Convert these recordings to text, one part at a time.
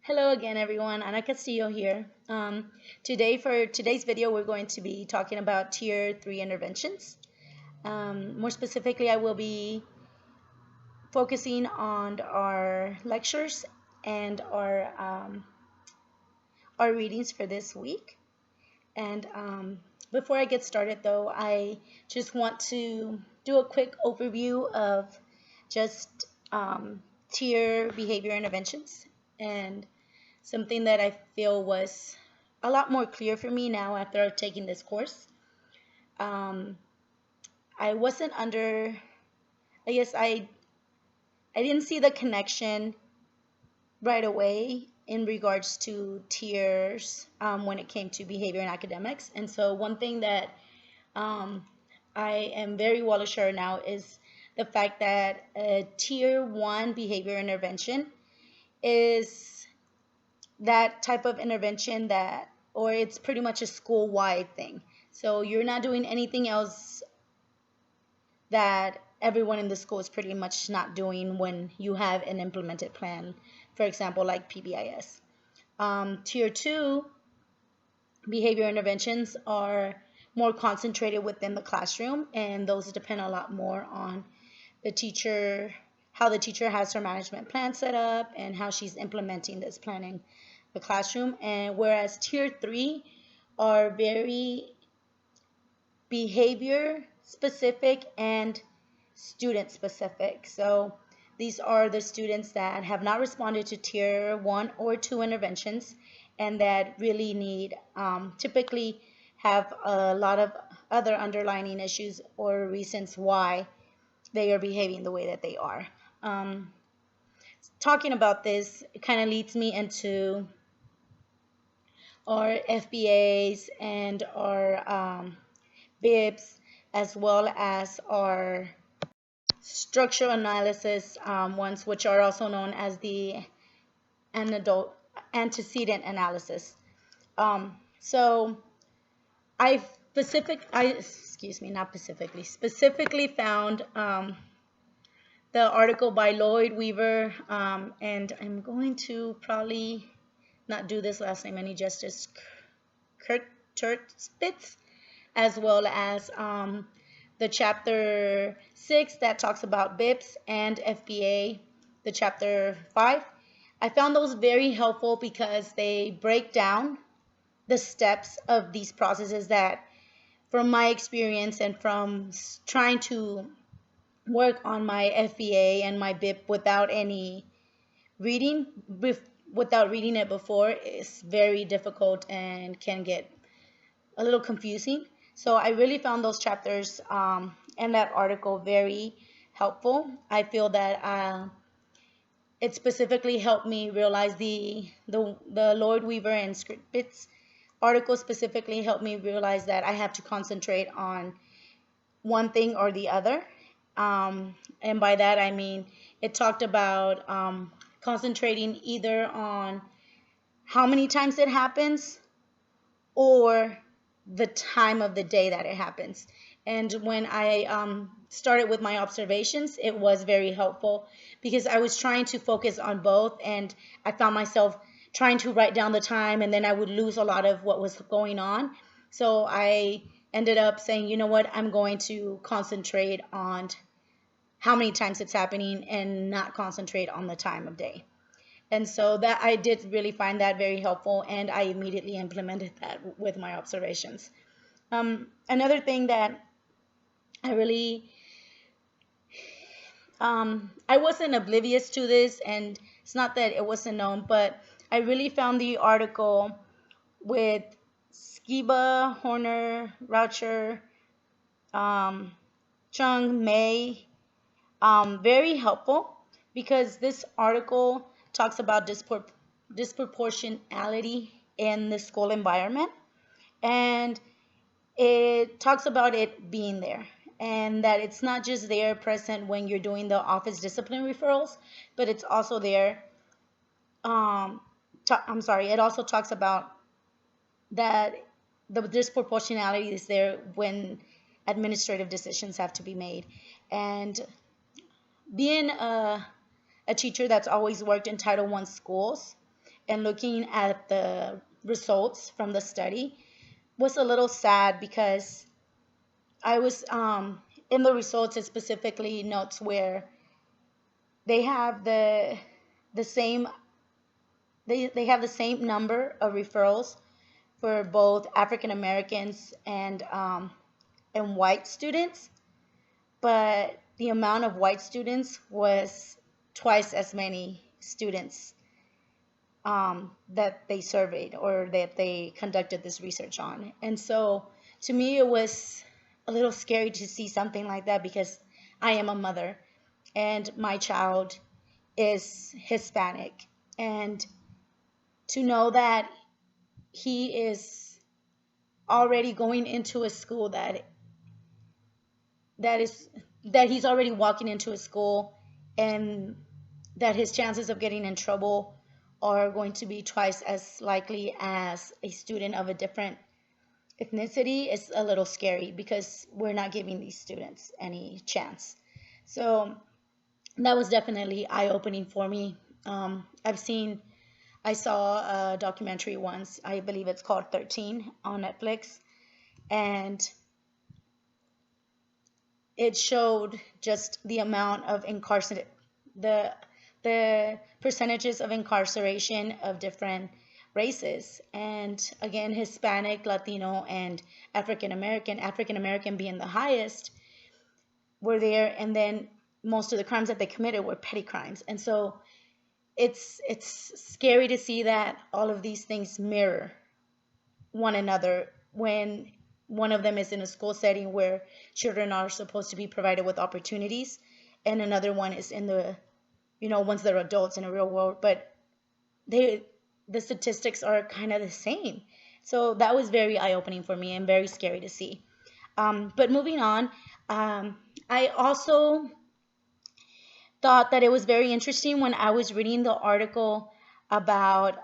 Hello again, everyone. Ana Castillo here. For today's video, we're going to be talking about Tier 3 interventions. More specifically, I will be focusing on our lectures and our readings for this week. And before I get started, though, I just want to do a quick overview of just tier behavior interventions and something that I feel was a lot more clear for me now after taking this course. I wasn't under, I guess I didn't see the connection right away in regards to tiers when it came to behavior and academics. And so one thing that um, I am very well assured now is the fact that a tier 1 behavior intervention is that type of intervention or it's pretty much a school-wide thing. So you're not doing anything else that everyone in the school is pretty much not doing when you have an implemented plan, for example, like PBIS. Tier 2 behavior interventions are more concentrated within the classroom, and those depend a lot more on the teacher, how the teacher has her management plan set up and how she's implementing this plan in the classroom. And whereas tier 3 are very behavior specific and student specific. So these are the students that have not responded to tier 1 or 2 interventions and that really need, typically have a lot of other underlying issues or reasons why they are behaving the way that they are. Talking about this, it kind of leads me into our FBAs and our BIPs, as well as our structural analysis ones, which are also known as the antecedent analysis. So specifically found the article by Lloyd Weaver, and I'm going to probably not do this last name any justice, Kurt Turspitz, as well as the chapter 6 that talks about BIPs and FBA, the chapter 5. I found those very helpful because they break down the steps of these processes that, from my experience and from trying to work on my FBA and my BIP without any reading, without reading it before, is very difficult and can get a little confusing. So I really found those chapters and that article very helpful. I feel that it specifically helped me realize the Lloyd Weaver and Skripitz article specifically helped me realize that I have to concentrate on one thing or the other. And by that I mean it talked about concentrating either on how many times it happens or the time of the day that it happens. And when I started with my observations, it was very helpful because I was trying to focus on both, and I found myself trying to write down the time, and then I would lose a lot of what was going on. So I ended up saying, you know what, I'm going to concentrate on how many times it's happening and not concentrate on the time of day. And so that I did really find that very helpful, and I immediately implemented that with my observations. Another thing that I really, I wasn't oblivious to this, and it's not that it wasn't known, but I really found the article with Skiba, Horner, Raucher, Chung, May, very helpful because this article talks about disproportionality in the school environment, and it talks about it being there, and that it's not just there present when you're doing the office discipline referrals, but it's also there. It also talks about that the disproportionality is there when administrative decisions have to be made. And being a teacher that's always worked in Title I schools, and looking at the results from the study was a little sad because I was in the results, it specifically notes where they have the same they have the same number of referrals for both African Americans and white students, but the amount of white students was twice as many students that they surveyed or that they conducted this research on. And so to me, it was a little scary to see something like that because I am a mother and my child is Hispanic. And to know that he is already going into a school that is that he's already walking into a school and that his chances of getting in trouble are going to be twice as likely as a student of a different ethnicity is a little scary because we're not giving these students any chance. So that was definitely eye-opening for me. I saw a documentary once, I believe it's called 13 on Netflix, and it showed just the amount of the the percentages of incarceration of different races, and again Hispanic, Latino, and African American being the highest were there, and then most of the crimes that they committed were petty crimes. And so it's scary to see that all of these things mirror one another when one of them is in a school setting where children are supposed to be provided with opportunities, and another one is in the, once they're adults in the real world, but they the statistics are kind of the same. So that was very eye-opening for me and very scary to see. But moving on, I also thought that it was very interesting when I was reading the article about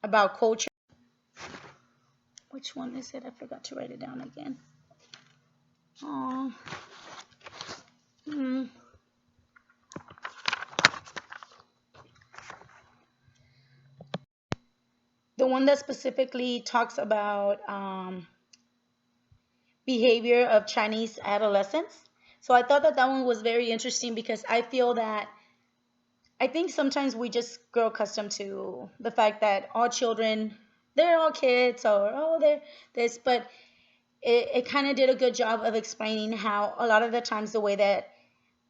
about culture. Which one is it? I forgot to write it down again. Oh, hmm. The one that specifically talks about behavior of Chinese adolescents. So I thought that that one was very interesting because I think sometimes we just grow accustomed to the fact that all children, they're all kids, or oh, they're this, but it kind of did a good job of explaining how a lot of the times the way that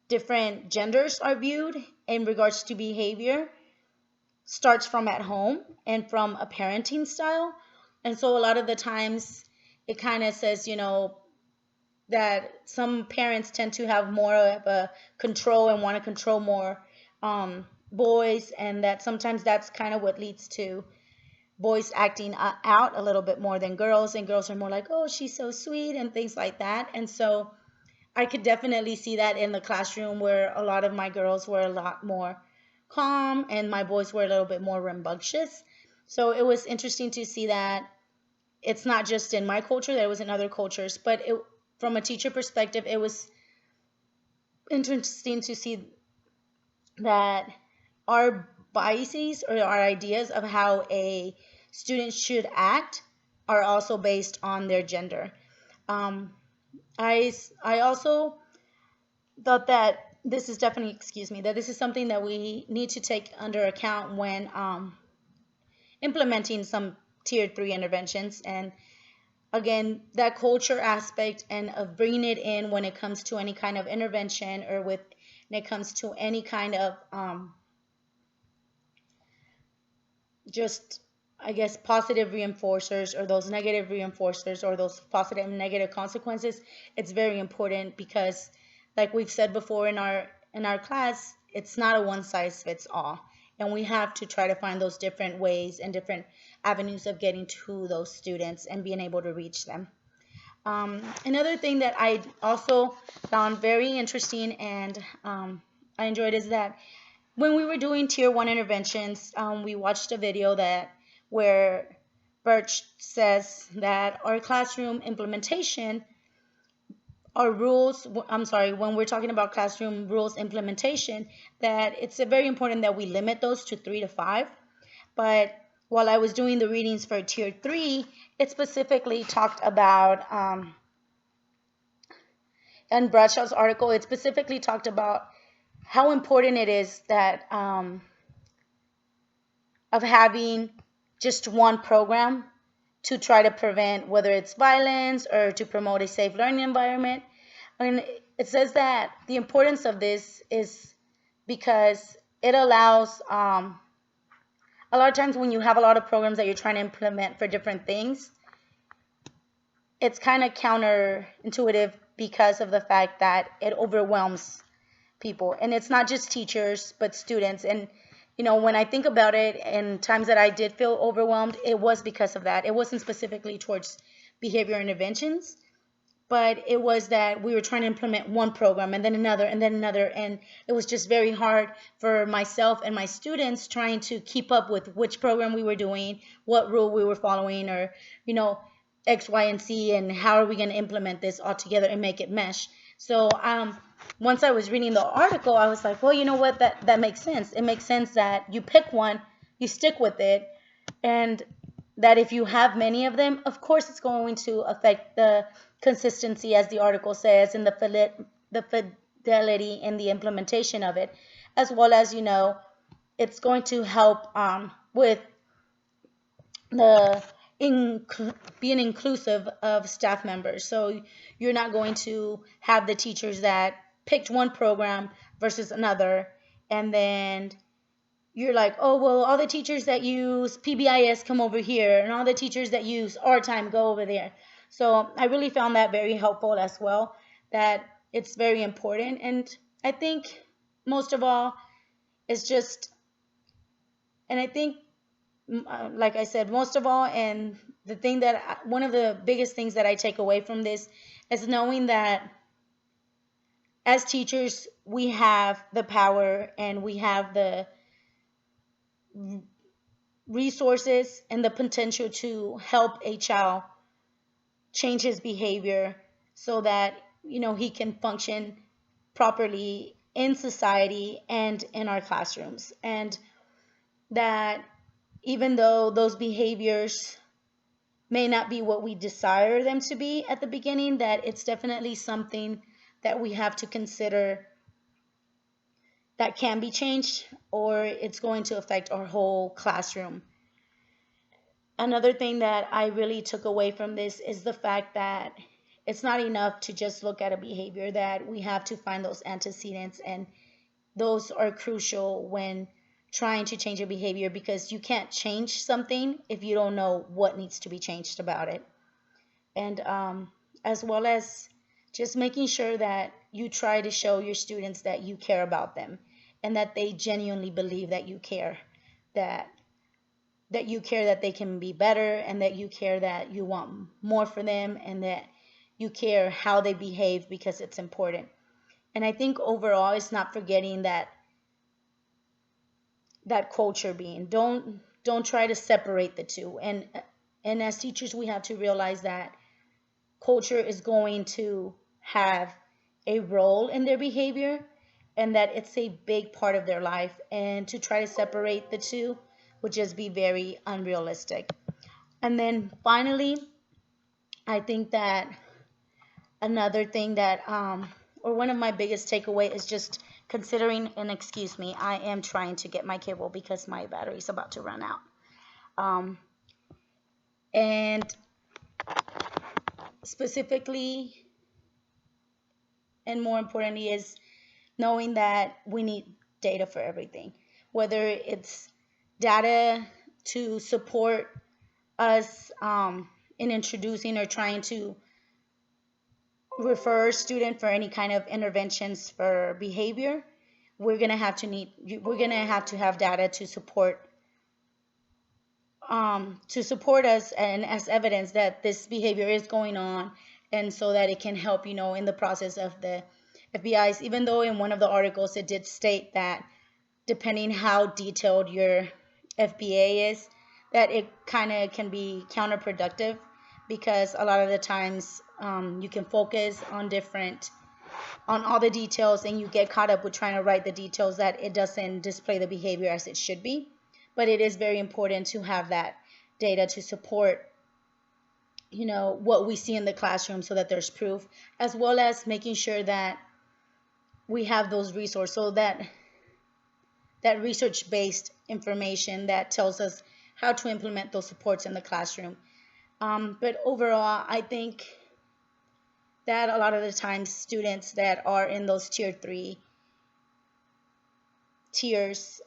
different genders are viewed in regards to behavior starts from at home and from a parenting style. And so a lot of the times it kind of says, that some parents tend to have more of a control and want to control more boys, and that sometimes that's kind of what leads to boys acting out a little bit more than girls, and girls are more like, oh, she's so sweet and things like that. And so I could definitely see that in the classroom where a lot of my girls were a lot more calm and my boys were a little bit more rambunctious. So it was interesting to see that it's not just in my culture, that it was in other cultures, but from a teacher perspective, it was interesting to see that our biases or our ideas of how a student should act are also based on their gender. Um, I also thought that this is definitely, excuse me, that this is something that we need to take under account when implementing some tier 3 interventions. And again, that culture aspect and of bringing it in when it comes to any kind of intervention, or when it comes to any kind of just, I guess, positive reinforcers or those negative reinforcers or those positive and negative consequences, it's very important because, like we've said before in our class, it's not a one size fits all, and we have to try to find those different ways and different avenues of getting to those students and being able to reach them. Another thing that I also found very interesting and I enjoyed is that when we were doing tier 1 interventions, we watched a video where Birch says that our classroom implementation our rules, I'm sorry, when we're talking about classroom rules implementation, that it's very important that we limit those to 3 to 5. But while I was doing the readings for tier 3, it specifically talked about, in Bradshaw's article, it specifically talked about how important it is that of having just one program to try to prevent whether it's violence or to promote a safe learning environment. And it says that the importance of this is because it allows, a lot of times when you have a lot of programs that you're trying to implement for different things, it's kind of counterintuitive because of the fact that it overwhelms people. And it's not just teachers, but students. And, when I think about it, in times that I did feel overwhelmed, it was because of that. It wasn't specifically towards behavior interventions, but it was that we were trying to implement one program and then another and then another. And it was just very hard for myself and my students trying to keep up with which program we were doing, what rule we were following, or, X, Y, and Z, and how are we going to implement this all together and make it mesh. So once I was reading the article, I was like, well, you know what, that makes sense. It makes sense that you pick one, you stick with it, and that if you have many of them, of course it's going to affect the consistency, as the article says, and the fidelity in the implementation of it, as well as, it's going to help with the being inclusive of staff members. So you're not going to have the teachers that picked one program versus another, and then you're like, oh, well, all the teachers that use PBIS come over here, and all the teachers that use our time go over there. So I really found that very helpful as well, that it's very important. And I think most of all, it's just, and I think, like I said, most of all, and the thing that, one of the biggest things that I take away from this is knowing that as teachers, we have the power and we have the resources and the potential to help a child change his behavior so that he can function properly in society and in our classrooms. And that even though those behaviors may not be what we desire them to be at the beginning, that it's definitely something that we have to consider that can be changed, or it's going to affect our whole classroom. Another thing that I really took away from this is the fact that it's not enough to just look at a behavior, that we have to find those antecedents, and those are crucial when trying to change a behavior, because you can't change something if you don't know what needs to be changed about it. And as well as just making sure that you try to show your students that you care about them and that they genuinely believe that you care, that you care that they can be better, and that you care that you want more for them, and that you care how they behave because it's important. And I think overall, it's not forgetting that culture being, don't try to separate the two. And as teachers, we have to realize that culture is going to have a role in their behavior, and that it's a big part of their life, and to try to separate the two would just be very unrealistic. And then finally, I think that another thing that or one of my biggest takeaway is just considering, and excuse me, I am trying to get my cable because my battery is about to run out. And specifically, and more importantly, is knowing that we need data for everything, whether it's data to support us in introducing or trying to refer a student for any kind of interventions for behavior. We're gonna have to have data to support us and as evidence that this behavior is going on, and so that it can help in the process of the FBI's. Even though in one of the articles it did state that depending how detailed your FBA is, that it kind of can be counterproductive, because a lot of the times you can focus on all the details, and you get caught up with trying to write the details that it doesn't display the behavior as it should be. But it is very important to have that data to support what we see in the classroom, so that there's proof, as well as making sure that we have those resources, so that research-based information that tells us how to implement those supports in the classroom. But overall, I think that a lot of the times students that are in those tier 3 tiers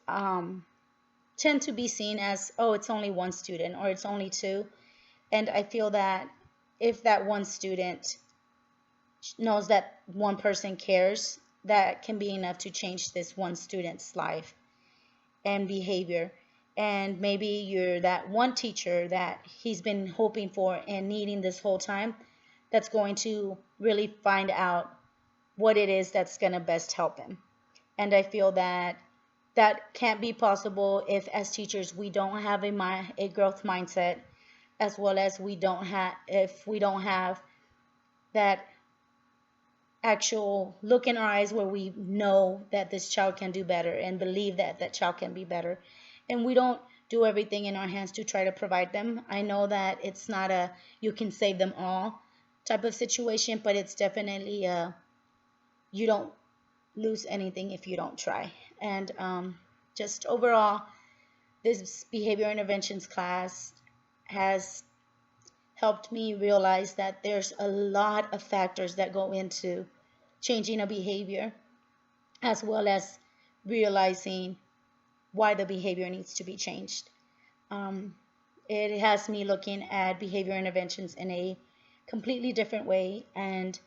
tend to be seen as, oh, it's only one student or it's only two. And I feel that if that one student knows that one person cares, that can be enough to change this one student's life and behavior. And maybe you're that one teacher that he's been hoping for and needing this whole time, that's going to really find out what it is that's going to best help him. And I feel that that can't be possible if, as teachers, we don't have a growth mindset, as well as if we don't have that actual look in our eyes where we know that this child can do better and believe that that child can be better, and we don't do everything in our hands to try to provide them. I know that it's not a you can save them all type of situation, but it's definitely a you don't lose anything if you don't try. And just overall, this behavior interventions class has helped me realize that there's a lot of factors that go into changing a behavior, as well as realizing why the behavior needs to be changed. Um, it has me looking at behavior interventions in a completely different way, and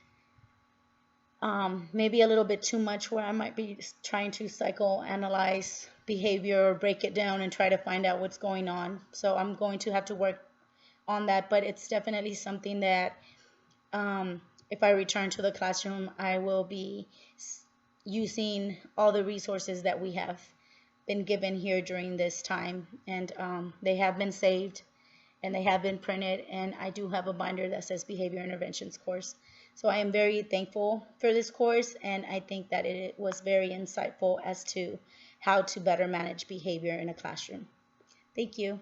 maybe a little bit too much, where I might be trying to psychoanalyze behavior or break it down and try to find out what's going on. So I'm going to have to work on that, but it's definitely something that if I return to the classroom, I will be using all the resources that we have been given here during this time, and they have been saved and they have been printed, and I do have a binder that says behavior interventions course. So I am very thankful for this course, and I think that it was very insightful as to how to better manage behavior in a classroom. Thank you.